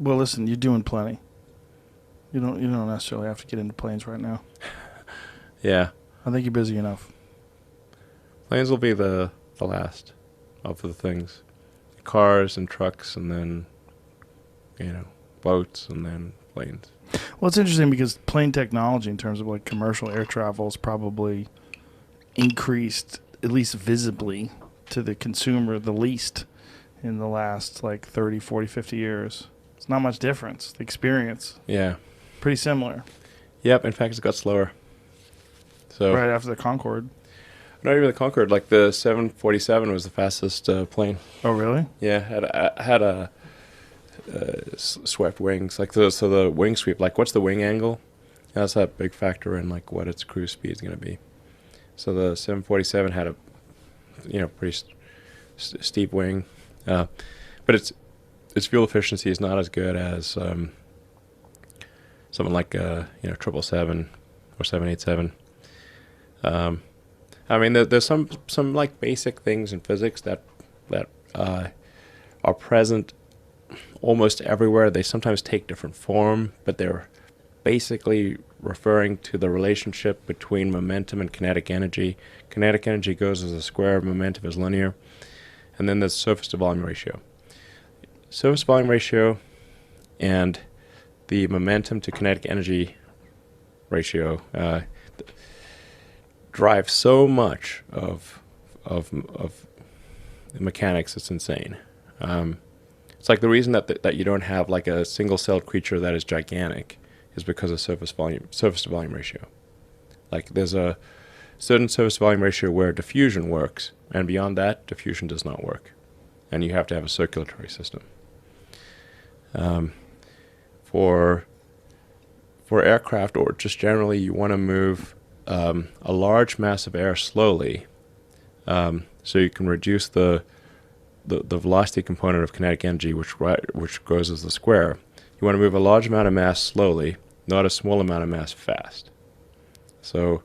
Well, listen, you're doing plenty. You don't necessarily have to get into planes right now. Yeah. I think you're busy enough. Planes will be the last of the things. Cars and trucks, and then, boats, and then planes. Well, it's interesting because plane technology in terms of like commercial air travel is probably increased, at least visibly, to the consumer the least in the last like 30, 40, 50 years. It's not much difference. The experience. Yeah. Pretty similar. Yep. In fact, it's got slower. So right after the Concorde. Not even the Concorde. Like the 747 was the fastest plane. Oh, really? Yeah. Had a swept wings. Like so the wing sweep. Like what's the wing angle? That's a big factor in like what its cruise speed is going to be. So the 747 had a pretty steep wing, but its fuel efficiency is not as good as something like 777 or 787. I mean, there's some like basic things in physics that are present almost everywhere. They sometimes take different form, but they're basically referring to the relationship between momentum and kinetic energy. Kinetic energy goes as a square, momentum is linear. And then there's surface to volume ratio. Surface volume ratio and the momentum to kinetic energy ratio drive so much of mechanics. It's insane. It's like the reason that you don't have like a single-celled creature that is gigantic is because of surface to volume ratio. Like there's a certain surface volume ratio where diffusion works, and beyond that, diffusion does not work, and you have to have a circulatory system. For aircraft, or just generally, you want to move a large mass of air slowly, so you can reduce the velocity component of kinetic energy, which goes as the square. You want to move a large amount of mass slowly, not a small amount of mass fast. So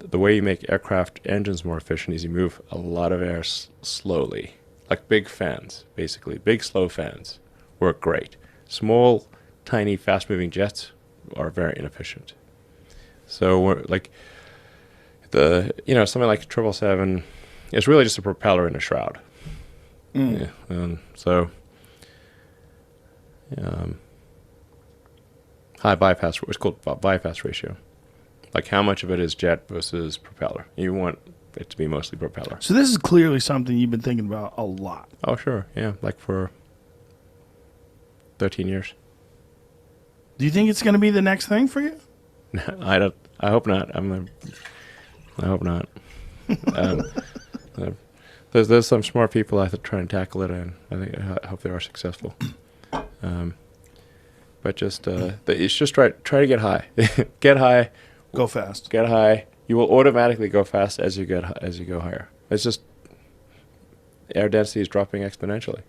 the way you make aircraft engines more efficient is you move a lot of air slowly, like big fans, basically. Big, slow fans work great. Small, tiny, fast-moving jets are very inefficient. So like something like 777 is really just a propeller in a shroud. Yeah, and so high bypass, it's called bypass ratio. Like how much of it is jet versus propeller. You want it to be mostly propeller. So this is clearly something you've been thinking about a lot. Oh, sure. Yeah, like for 13 years. Do you think it's going to be the next thing for you? I hope not. I hope not. There's some smart people out there trying to tackle it, and I hope they are successful. But just it's just try to get high. Get high. Go fast. Get high. You will automatically go fast as you go higher. It's just air density is dropping exponentially.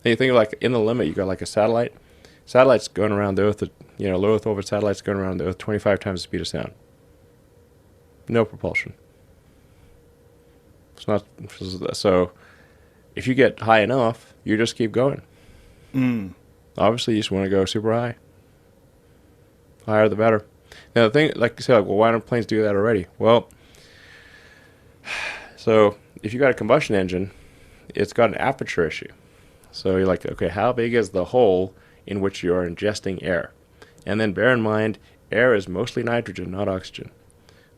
And you think like in the limit, you got like a satellite. Satellites going around the Earth, low Earth orbit satellites going around the Earth 25 times the speed of sound. No propulsion. It's not so. If you get high enough, you just keep going. Obviously, you just want to go super high. Higher the better. Now the thing, like you said, well, why don't planes do that already? Well, so if you got a combustion engine, it's got an aperture issue. So you're like, okay, how big is the hole in which you are ingesting air? And then bear in mind, air is mostly nitrogen, not oxygen.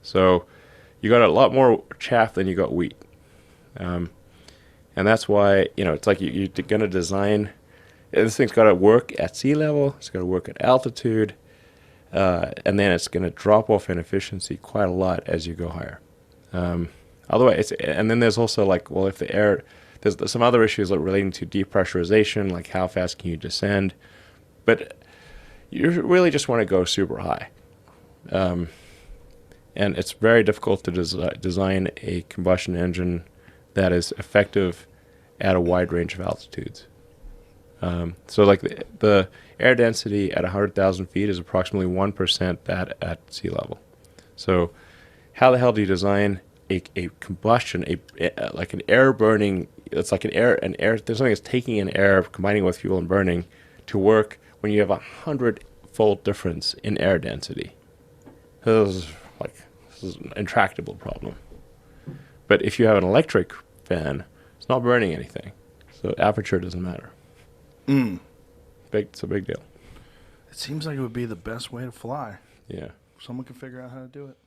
So you got a lot more chaff than you got wheat. And that's why, it's like you're going to design, this thing's got to work at sea level, it's got to work at altitude, and then it's going to drop off in efficiency quite a lot as you go higher. Otherwise, and then there's also like, well, if the air, there's some other issues like relating to depressurization, like how fast can you descend, but you really just want to go super high. And it's very difficult to design a combustion engine that is effective at a wide range of altitudes. So like the air density at 100,000 feet is approximately 1% that at sea level. So how the hell do you design a combustion, like an air burning, it's like an air, there's something that's taking in air, combining with fuel and burning to work when you have 100-fold difference in air density. This is an intractable problem. But if you have an electric fan, it's not burning anything. So aperture doesn't matter. It's a big deal. It seems like it would be the best way to fly. Yeah. Someone can figure out how to do it.